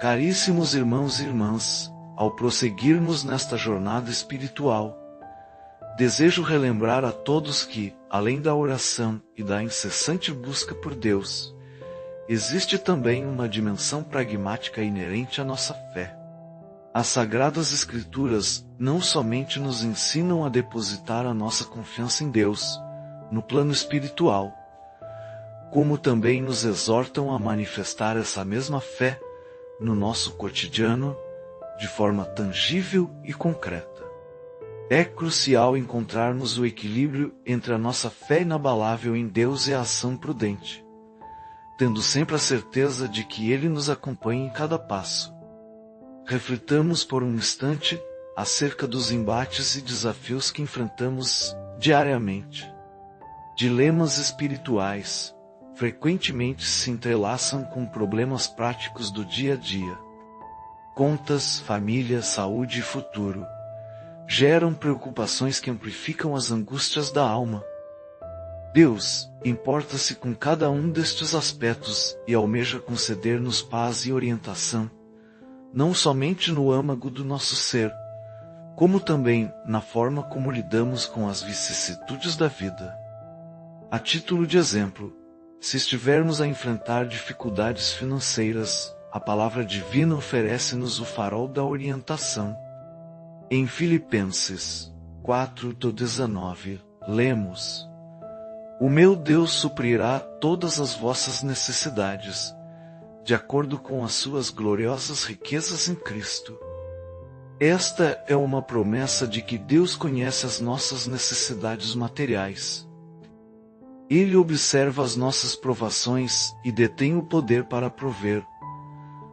Caríssimos irmãos e irmãs, ao prosseguirmos nesta jornada espiritual, desejo relembrar a todos que, além da oração e da incessante busca por Deus, existe também uma dimensão pragmática inerente à nossa fé. As Sagradas Escrituras não somente nos ensinam a depositar a nossa confiança em Deus, no plano espiritual, como também nos exortam a manifestar essa mesma fé no nosso cotidiano, de forma tangível e concreta. É crucial encontrarmos o equilíbrio entre a nossa fé inabalável em Deus e a ação prudente, tendo sempre a certeza de que Ele nos acompanha em cada passo. Reflitamos por um instante acerca dos embates e desafios que enfrentamos diariamente. Dilemas espirituais frequentemente se entrelaçam com problemas práticos do dia a dia. Contas, família, saúde e futuro geram preocupações que amplificam as angústias da alma. Deus importa-se com cada um destes aspectos e almeja conceder-nos paz e orientação, não somente no âmago do nosso ser, como também na forma como lidamos com as vicissitudes da vida. A título de exemplo, se estivermos a enfrentar dificuldades financeiras, a palavra divina oferece-nos o farol da orientação. Em Filipenses 4:19, lemos: O meu Deus suprirá todas as vossas necessidades, de acordo com as suas gloriosas riquezas em Cristo. Esta é uma promessa de que Deus conhece as nossas necessidades materiais. Ele observa as nossas provações e detém o poder para prover,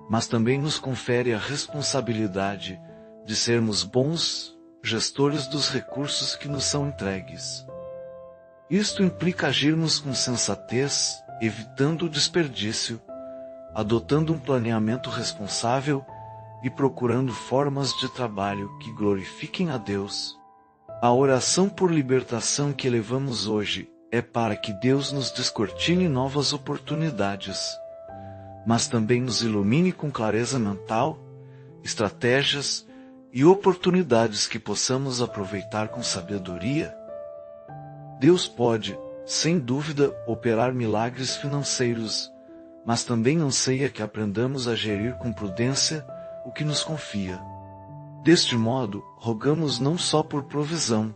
mas também nos confere a responsabilidade de sermos bons gestores dos recursos que nos são entregues. Isto implica agirmos com sensatez, evitando o desperdício, adotando um planeamento responsável e procurando formas de trabalho que glorifiquem a Deus. A oração por libertação que elevamos hoje é para que Deus nos descortine novas oportunidades, mas também nos ilumine com clareza mental, estratégias e oportunidades que possamos aproveitar com sabedoria. Deus pode, sem dúvida, operar milagres financeiros, mas também anseia que aprendamos a gerir com prudência o que nos confia. Deste modo, rogamos não só por provisão,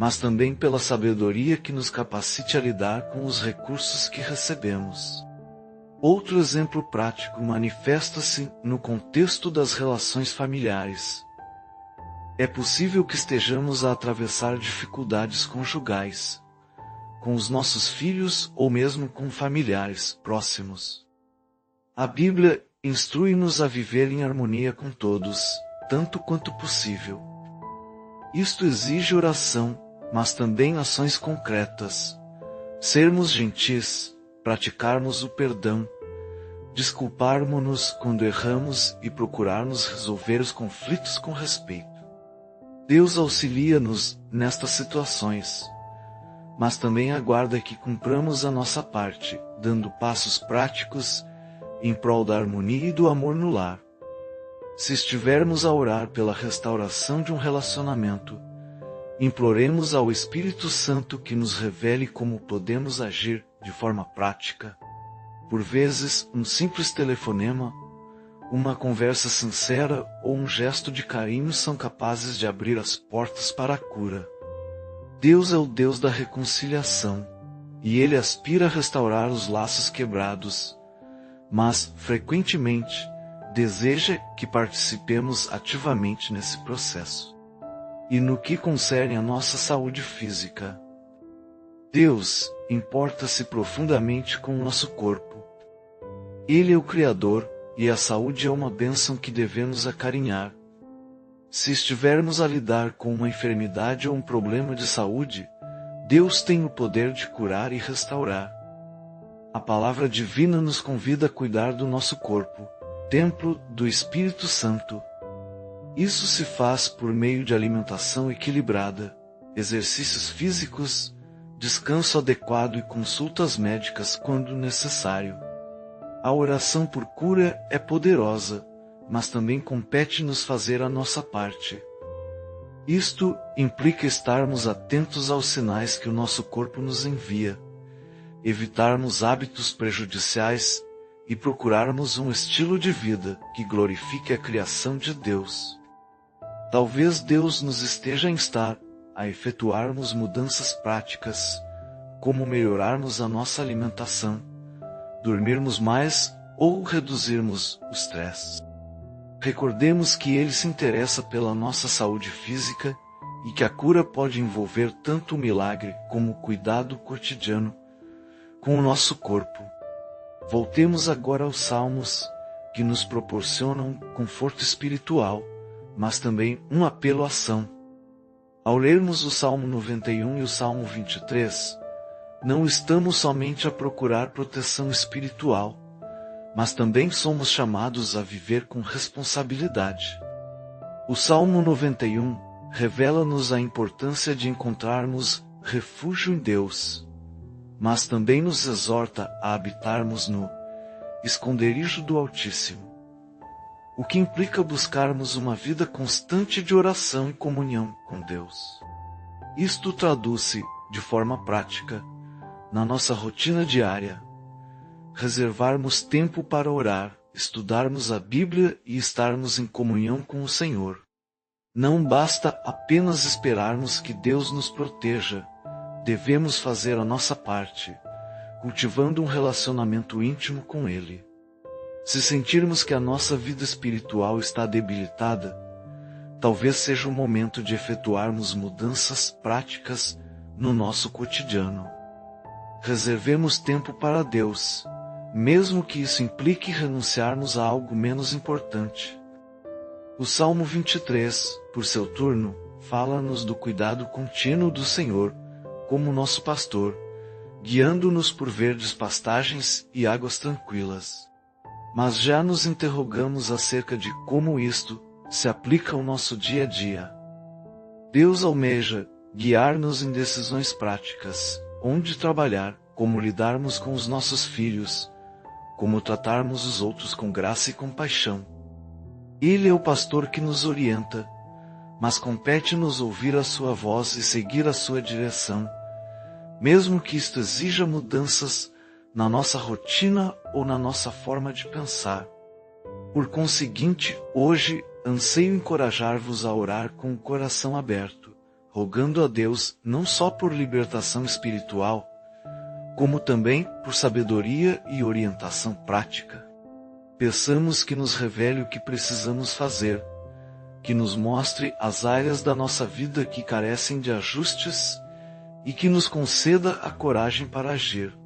mas também pela sabedoria que nos capacite a lidar com os recursos que recebemos. Outro exemplo prático manifesta-se no contexto das relações familiares. É possível que estejamos a atravessar dificuldades conjugais, com os nossos filhos ou mesmo com familiares próximos. A Bíblia instrui-nos a viver em harmonia com todos, tanto quanto possível. Isto exige oração, mas também ações concretas. Sermos gentis, praticarmos o perdão, desculparmos-nos quando erramos e procurarmos resolver os conflitos com respeito. Deus auxilia-nos nestas situações, mas também aguarda que cumpramos a nossa parte, dando passos práticos em prol da harmonia e do amor no lar. Se estivermos a orar pela restauração de um relacionamento, imploremos ao Espírito Santo que nos revele como podemos agir de forma prática. Por vezes, um simples telefonema, uma conversa sincera ou um gesto de carinho são capazes de abrir as portas para a cura. Deus é o Deus da reconciliação, e Ele aspira a restaurar os laços quebrados, mas, frequentemente, deseja que participemos ativamente nesse processo. E no que concerne à nossa saúde física, Deus importa-se profundamente com o nosso corpo. Ele é o Criador, e a saúde é uma bênção que devemos acarinhar. Se estivermos a lidar com uma enfermidade ou um problema de saúde, Deus tem o poder de curar e restaurar. A palavra divina nos convida a cuidar do nosso corpo, templo do Espírito Santo. Isso se faz por meio de alimentação equilibrada, exercícios físicos, descanso adequado e consultas médicas quando necessário. A oração por cura é poderosa, mas também compete-nos fazer a nossa parte. Isto implica estarmos atentos aos sinais que o nosso corpo nos envia, evitarmos hábitos prejudiciais e procurarmos um estilo de vida que glorifique a criação de Deus. Talvez Deus nos esteja a instar a efetuarmos mudanças práticas, como melhorarmos a nossa alimentação, dormirmos mais ou reduzirmos o estresse. Recordemos que Ele se interessa pela nossa saúde física e que a cura pode envolver tanto o milagre como o cuidado cotidiano com o nosso corpo. Voltemos agora aos Salmos, que nos proporcionam conforto espiritual, mas também um apelo à ação. Ao lermos o Salmo 91 e o Salmo 23, não estamos somente a procurar proteção espiritual, mas também somos chamados a viver com responsabilidade. O Salmo 91 revela-nos a importância de encontrarmos refúgio em Deus, mas também nos exorta a habitarmos no esconderijo do Altíssimo, o que implica buscarmos uma vida constante de oração e comunhão com Deus. Isto traduz-se, de forma prática, na nossa rotina diária, reservarmos tempo para orar, estudarmos a Bíblia e estarmos em comunhão com o Senhor. Não basta apenas esperarmos que Deus nos proteja, devemos fazer a nossa parte, cultivando um relacionamento íntimo com Ele. Se sentirmos que a nossa vida espiritual está debilitada, talvez seja o momento de efetuarmos mudanças práticas no nosso cotidiano. Reservemos tempo para Deus, mesmo que isso implique renunciarmos a algo menos importante. O Salmo 23, por seu turno, fala-nos do cuidado contínuo do Senhor, como nosso pastor, guiando-nos por verdes pastagens e águas tranquilas. Mas já nos interrogamos acerca de como isto se aplica ao nosso dia a dia. Deus almeja guiar-nos em decisões práticas, onde trabalhar, como lidarmos com os nossos filhos, como tratarmos os outros com graça e compaixão. Ele é o pastor que nos orienta, mas compete-nos ouvir a sua voz e seguir a sua direção, mesmo que isto exija mudanças na nossa rotina ou na nossa forma de pensar. Por conseguinte, hoje anseio encorajar-vos a orar com o coração aberto, rogando a Deus não só por libertação espiritual, como também por sabedoria e orientação prática. Peçamos que nos revele o que precisamos fazer, que nos mostre as áreas da nossa vida que carecem de ajustes e que nos conceda a coragem para agir.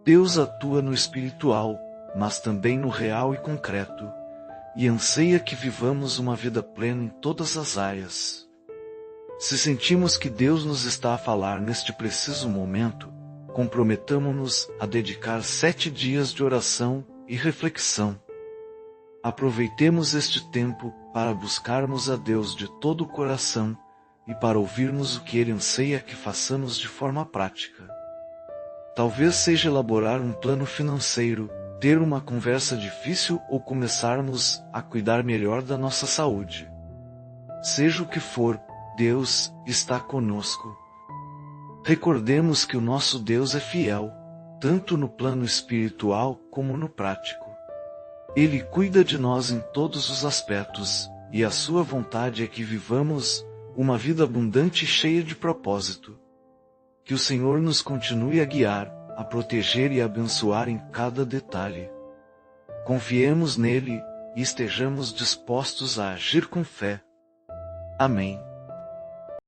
Deus atua no espiritual, mas também no real e concreto, e anseia que vivamos uma vida plena em todas as áreas. Se sentimos que Deus nos está a falar neste preciso momento, comprometamo-nos a dedicar 7 dias de oração e reflexão. Aproveitemos este tempo para buscarmos a Deus de todo o coração e para ouvirmos o que Ele anseia que façamos de forma prática. Talvez seja elaborar um plano financeiro, ter uma conversa difícil ou começarmos a cuidar melhor da nossa saúde. Seja o que for, Deus está conosco. Recordemos que o nosso Deus é fiel, tanto no plano espiritual como no prático. Ele cuida de nós em todos os aspectos, e a sua vontade é que vivamos uma vida abundante e cheia de propósito. Que o Senhor nos continue a guiar, a proteger e a abençoar em cada detalhe. Confiemos nele e estejamos dispostos a agir com fé. Amém.